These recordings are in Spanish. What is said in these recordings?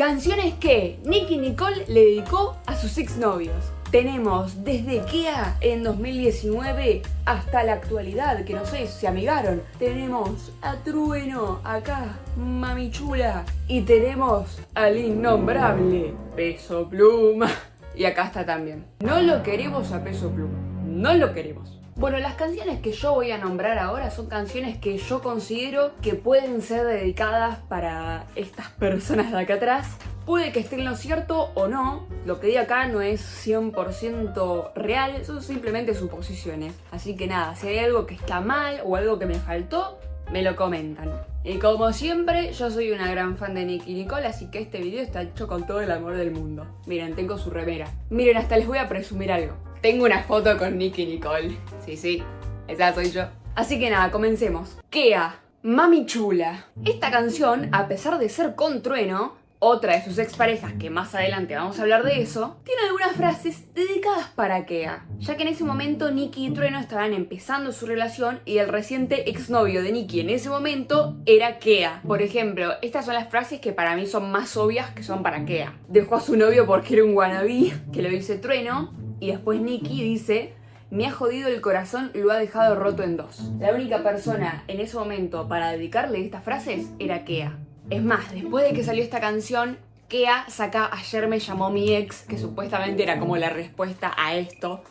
Canciones que Nicki Nicole le dedicó a sus exnovios. Tenemos desde Kea en 2019 hasta la actualidad, que no sé, se amigaron. Tenemos a Trueno acá, Mami Chula. Y tenemos al innombrable Peso Pluma. Y acá está también. No lo queremos a Peso Pluma. No lo queremos. Bueno, las canciones que yo voy a nombrar ahora son canciones que yo considero que pueden ser dedicadas para estas personas de acá atrás. Puede que esté en lo cierto o no, lo que diga acá no es 100% real, son simplemente suposiciones. Así que nada, si hay algo que está mal o algo que me faltó, me lo comentan. Y como siempre, yo soy una gran fan de Nicki Nicole, así que este video está hecho con todo el amor del mundo. Miren, tengo su remera. Miren, hasta les voy a presumir algo. Tengo una foto con Nicki Nicole. Sí, esa soy yo. Así que nada, comencemos. Kea, Mami Chula. Esta canción, a pesar de ser con Trueno, otra de sus exparejas, que más adelante vamos a hablar de eso, tiene algunas frases dedicadas para Kea, ya que en ese momento Nicki y Trueno estaban empezando su relación y el reciente exnovio de Nicki en ese momento era Kea. Por ejemplo, estas son las frases que para mí son más obvias que son para Kea. Dejó a su novio porque era un wannabe, que lo dice Trueno, y después Nicki dice: me ha jodido el corazón, lo ha dejado roto en dos. La única persona en ese momento para dedicarle estas frases era Kea. Es más, después de que salió esta canción, Kea saca Ayer me llamó mi ex, que supuestamente era como la respuesta a esto.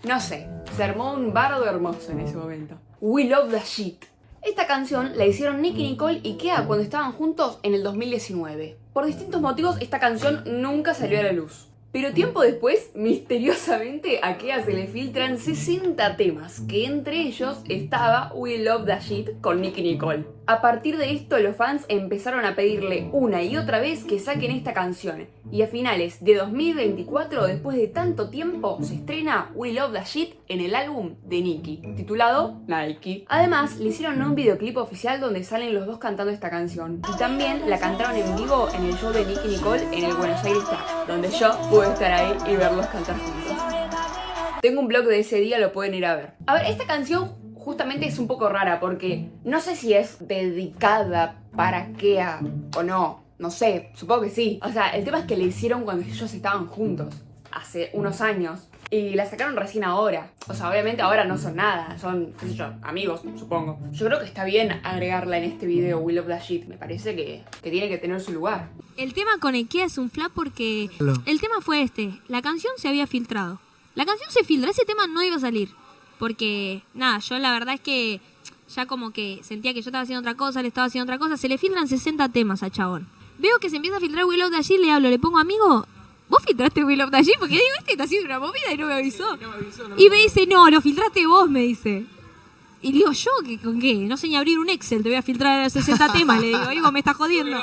No sé, se armó un bardo hermoso en ese momento. We Love the Shit. Esta canción la hicieron Nicki Nicole y Kea cuando estaban juntos en el 2019. Por distintos motivos, esta canción nunca salió a la luz. Pero tiempo después, misteriosamente, a Kea se le filtran 60 temas, que entre ellos estaba We Love the Shit con Nicki Nicole. A partir de esto, los fans empezaron a pedirle una y otra vez que saquen esta canción. Y a finales de 2024, después de tanto tiempo, se estrena We Love the Shit en el álbum de Nicki, titulado Nike. Además, le hicieron un videoclip oficial donde salen los dos cantando esta canción. Y también la cantaron en vivo en el show de Nicki Nicole en el Buenos Aires Track, donde yo pude estar ahí y verlos cantar juntos. Tengo un blog de ese día, lo pueden ir a ver. A ver, esta canción justamente es un poco rara porque no sé si es dedicada para Kea o no. No sé, supongo que sí. O sea, el tema es que le hicieron cuando ellos estaban juntos, hace unos años, y la sacaron recién ahora. O sea, obviamente ahora no son nada, son, qué sé yo, amigos, supongo. Yo creo que está bien agregarla en este video, We Love the Shit. Me parece que tiene que tener su lugar. El tema con Kea es un flap porque el tema fue este. La canción se había filtrado. La canción se filtra, ese tema no iba a salir. Porque, nada, yo la verdad es que ya como que sentía que yo estaba haciendo otra cosa, él estaba haciendo otra cosa. Se le filtran 60 temas al chabón. Veo que se empieza a filtrar We Love the Shit, le hablo, le pongo amigo. ¿Vos filtraste We Love the Shit? Porque digo, este está haciendo una movida y no me avisó. Y me dice, no, lo filtraste vos, me dice. Y digo, ¿yo con qué? No sé ni abrir un Excel, te voy a filtrar 60 temas. Le digo, me estás jodiendo.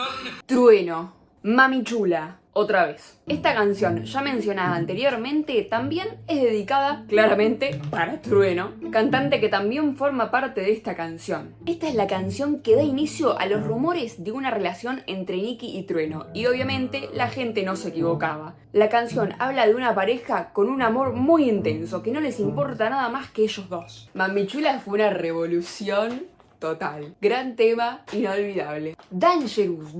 Trueno, Mami Chula, otra vez. Esta canción, ya mencionada anteriormente, también es dedicada, claramente, para Trueno, cantante que también forma parte de esta canción. Esta es la canción que da inicio a los rumores de una relación entre Nicki y Trueno, y obviamente la gente no se equivocaba. La canción habla de una pareja con un amor muy intenso, que no les importa nada más que ellos dos. Mami Chula fue una revolución total. Gran tema, inolvidable. Dangerous.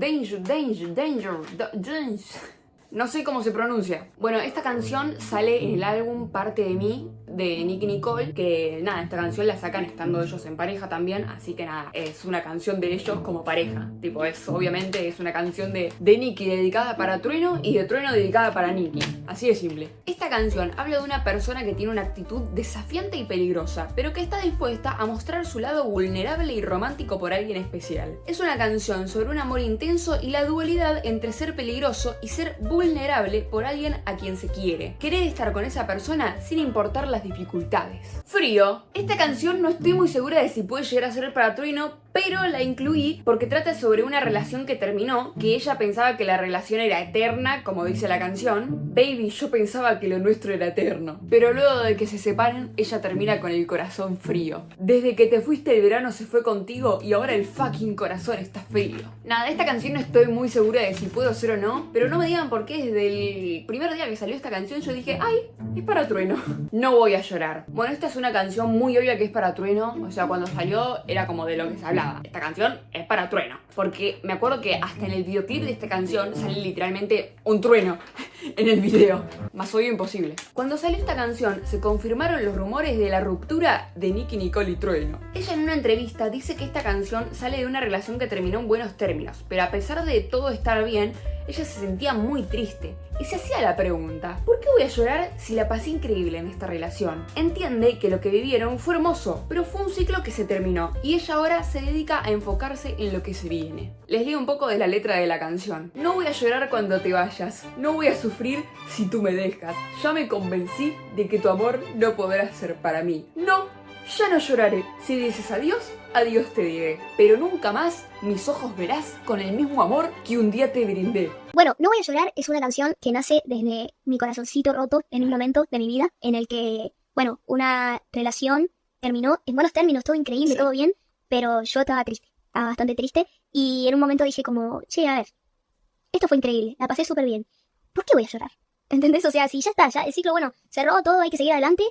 No sé cómo se pronuncia. Bueno, esta canción sale en el álbum Parte de mí, de Nicki Nicole, que nada, esta canción la sacan estando ellos en pareja también, así que nada, es una canción de ellos como pareja. Tipo, obviamente es una canción de Nicki dedicada para Trueno y de Trueno dedicada para Nicki. Así de simple. Esta canción habla de una persona que tiene una actitud desafiante y peligrosa, pero que está dispuesta a mostrar su lado vulnerable y romántico por alguien especial. Es una canción sobre un amor intenso y la dualidad entre ser peligroso y ser vulnerable por alguien a quien se quiere. Querer estar con esa persona sin importar las dificultades. Frío. Esta canción no estoy muy segura de si puede llegar a ser para Trueno, pero la incluí porque trata sobre una relación que terminó, que ella pensaba que la relación era eterna, como dice la canción. Baby, yo pensaba que lo nuestro era eterno. Pero luego de que se separen, ella termina con el corazón frío. Desde que te fuiste el verano se fue contigo y ahora el fucking corazón está frío. Nada, de esta canción no estoy muy segura de si puedo ser o no, pero no me digan por qué desde el primer día que salió esta canción yo dije, ay, es para Trueno. No voy a llorar. Bueno, esta es una canción muy obvia que es para Trueno, o sea, cuando salió era como de lo que se hablaba. nada, esta canción es para trueno. Porque me acuerdo que hasta en el videoclip de esta canción sale literalmente un trueno en el video. Más obvio imposible. Cuando salió esta canción, se confirmaron los rumores de la ruptura de Nicki Nicole y Trueno. Ella en una entrevista dice que esta canción sale de una relación que terminó en buenos términos, pero a pesar de todo estar bien, ella se sentía muy triste y se hacía la pregunta: ¿por qué voy a llorar si la pasé increíble en esta relación? Entiende que lo que vivieron fue hermoso, pero fue un ciclo que se terminó y ella ahora se dedica a enfocarse en lo que se viene. Les leo un poco de la letra de la canción. No voy a llorar cuando te vayas, no voy a sufrir si tú me dejas. Ya me convencí de que tu amor no podrá ser para mí. No, ya no lloraré. Si dices adiós, adiós te diré. Pero nunca más mis ojos verás con el mismo amor que un día te brindé. Bueno, No voy a llorar es una canción que nace desde mi corazoncito roto en un momento de mi vida en el que, bueno, una relación terminó en buenos términos, todo increíble, todo bien, pero yo estaba triste, estaba bastante triste y en un momento dije como, che, a ver, esto fue increíble, la pasé súper bien, ¿por qué voy a llorar? ¿Entendés? O sea, si ya está, ya el ciclo, bueno, cerró todo, hay que seguir adelante,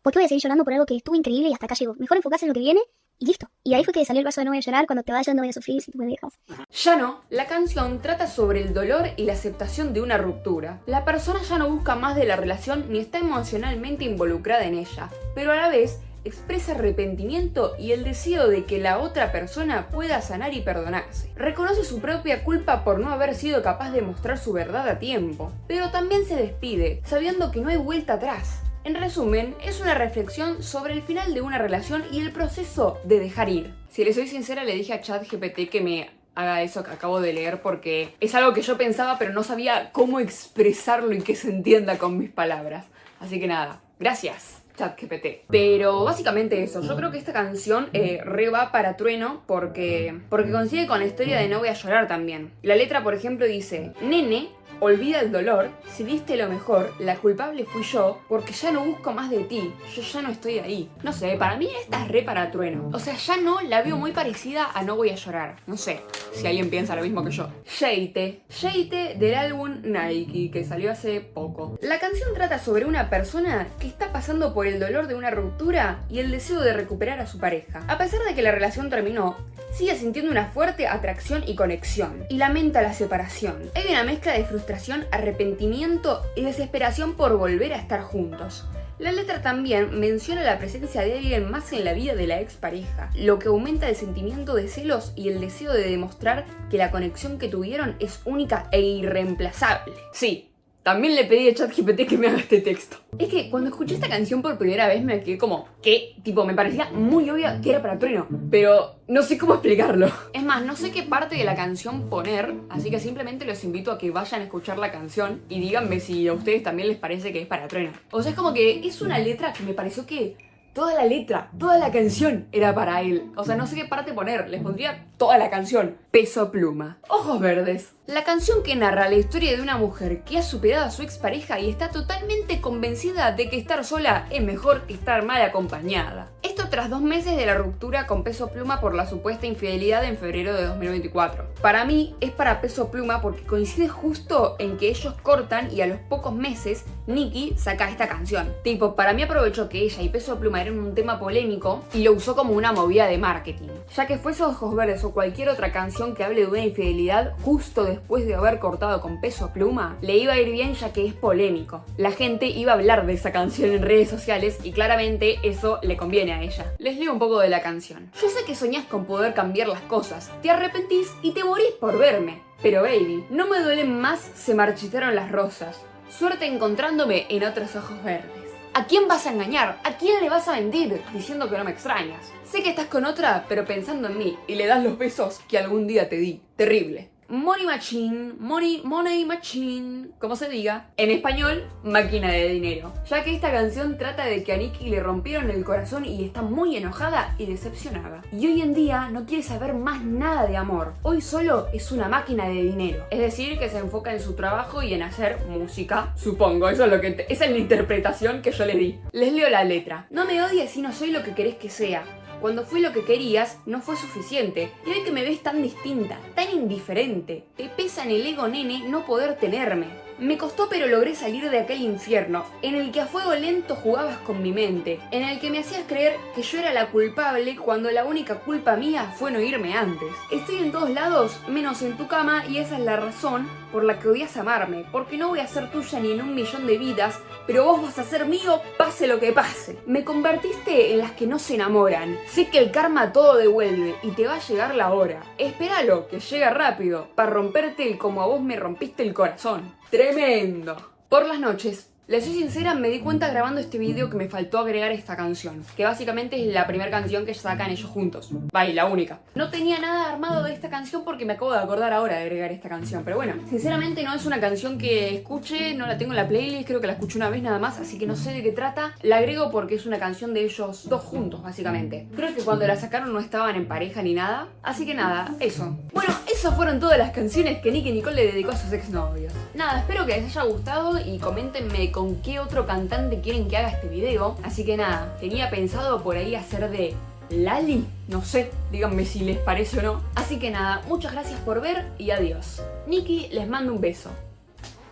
¿por qué voy a seguir llorando por algo que estuvo increíble y hasta acá llegó? Mejor enfocarse en lo que viene y listo. Y ahí fue que salió el verso de No voy a llorar, cuando te vayas no voy a sufrir si tú me dejas. Ya no, la canción trata sobre el dolor y la aceptación de una ruptura. La persona ya no busca más de la relación ni está emocionalmente involucrada en ella, pero a la vez expresa arrepentimiento y el deseo de que la otra persona pueda sanar y perdonarse. Reconoce su propia culpa por no haber sido capaz de mostrar su verdad a tiempo, pero también se despide, sabiendo que no hay vuelta atrás. En resumen, es una reflexión sobre el final de una relación y el proceso de dejar ir. Si les soy sincera, le dije a ChatGPT que me haga eso que acabo de leer porque es algo que yo pensaba pero no sabía cómo expresarlo y que se entienda con mis palabras. Así que nada, gracias ChatGPT. Pero básicamente eso, yo creo que esta canción re va para Trueno porque coincide con la historia de No voy a llorar también. La letra, por ejemplo, dice: nene, olvida el dolor, si diste lo mejor, la culpable fui yo, porque ya no busco más de ti, yo ya no estoy ahí. No sé, para mí esta es re para Trueno. O sea, ya no la veo muy parecida a No voy a llorar. No sé si alguien piensa lo mismo que yo. Yeite del álbum Nike, que salió hace poco. La canción trata sobre una persona que está pasando por el dolor de una ruptura y el deseo de recuperar a su pareja. A pesar de que la relación terminó, sigue sintiendo una fuerte atracción y conexión, y lamenta la separación. Hay una mezcla de frustración, arrepentimiento y desesperación por volver a estar juntos. La letra también menciona la presencia de alguien más en la vida de la expareja, lo que aumenta el sentimiento de celos y el deseo de demostrar que la conexión que tuvieron es única e irreemplazable. Sí, también le pedí a ChatGPT que me haga este texto. Es que cuando escuché esta canción por primera vez me quedé como, ¿qué? Tipo, me parecía muy obvio que era para Trueno, pero no sé cómo explicarlo. Es más, no sé qué parte de la canción poner, así que simplemente los invito a que vayan a escuchar la canción y díganme si a ustedes también les parece que es para Trueno. O sea, es como que es una letra que me pareció que toda la letra, toda la canción era para él. O sea, no sé qué parte poner, les pondría toda la canción. Peso Pluma. Ojos Verdes. La canción que narra la historia de una mujer que ha superado a su expareja y está totalmente convencida de que estar sola es mejor que estar mal acompañada. Esto tras 2 meses de la ruptura con Peso Pluma por la supuesta infidelidad en febrero de 2024. Para mí es para Peso Pluma porque coincide justo en que ellos cortan y a los pocos meses Nicki saca esta canción. Tipo, para mí aprovechó que ella y Peso Pluma eran un tema polémico y lo usó como una movida de marketing. Ya que fuese Ojos Verdes o cualquier otra canción que hable de una infidelidad justo después de haber cortado con Peso Pluma, le iba a ir bien ya que es polémico. La gente iba a hablar de esa canción en redes sociales y claramente eso le conviene a ella. Les leo un poco de la canción. Yo sé que soñás con poder cambiar las cosas, te arrepentís y te morís por verme. Pero baby, no me duelen más, se marchitaron las rosas. Suerte encontrándome en otros ojos verdes. ¿A quién vas a engañar? ¿A quién le vas a mentir diciendo que no me extrañas? Sé que estás con otra, pero pensando en mí, y le das los besos que algún día te di. Terrible. Money Machine, Money Machine, como se diga. En español, máquina de dinero. Ya que esta canción trata de que a Nicki le rompieron el corazón y está muy enojada y decepcionada. Y hoy en día no quiere saber más nada de amor. Hoy solo es una máquina de dinero. Es decir, que se enfoca en su trabajo y en hacer música. Supongo, eso es lo que esa es la interpretación que yo le di. Les leo la letra. No me odies si no soy lo que querés que sea. Cuando fui lo que querías, no fue suficiente. Y hoy que me ves tan distinta, tan indiferente, te pesa en el ego, nene, no poder tenerme. Me costó pero logré salir de aquel infierno, en el que a fuego lento jugabas con mi mente, en el que me hacías creer que yo era la culpable cuando la única culpa mía fue no irme antes. Estoy en todos lados, menos en tu cama, y esa es la razón por la que odias amarme, porque no voy a ser tuya ni en 1.000.000 de vidas, pero vos vas a ser mío, pase lo que pase. Me convertiste en las que no se enamoran. Sé que el karma todo devuelve y te va a llegar la hora. Espéralo, que llega rápido, para romperte el como a vos me rompiste el corazón. ¡Tremendo! Por las noches, les soy sincera, me di cuenta grabando este video que me faltó agregar esta canción, que básicamente es la primera canción que sacan ellos juntos. Vaya, la única. No tenía nada armado de esta canción porque me acabo de acordar ahora de agregar esta canción, pero bueno, sinceramente no es una canción que escuche, no la tengo en la playlist, creo que la escuché una vez nada más, así que no sé de qué trata. La agrego porque es una canción de ellos dos juntos, básicamente. Creo que cuando la sacaron no estaban en pareja ni nada, así que nada, eso. Bueno, esas fueron todas las canciones que Nicki Nicole le dedicó a sus exnovios. Nada, espero que les haya gustado y coméntenme con qué otro cantante quieren que haga este video. Así que nada, tenía pensado por ahí hacer de Lali, no sé, díganme si les parece o no. Así que nada, muchas gracias por ver y adiós. Nicki les mando un beso.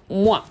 ¡Mua!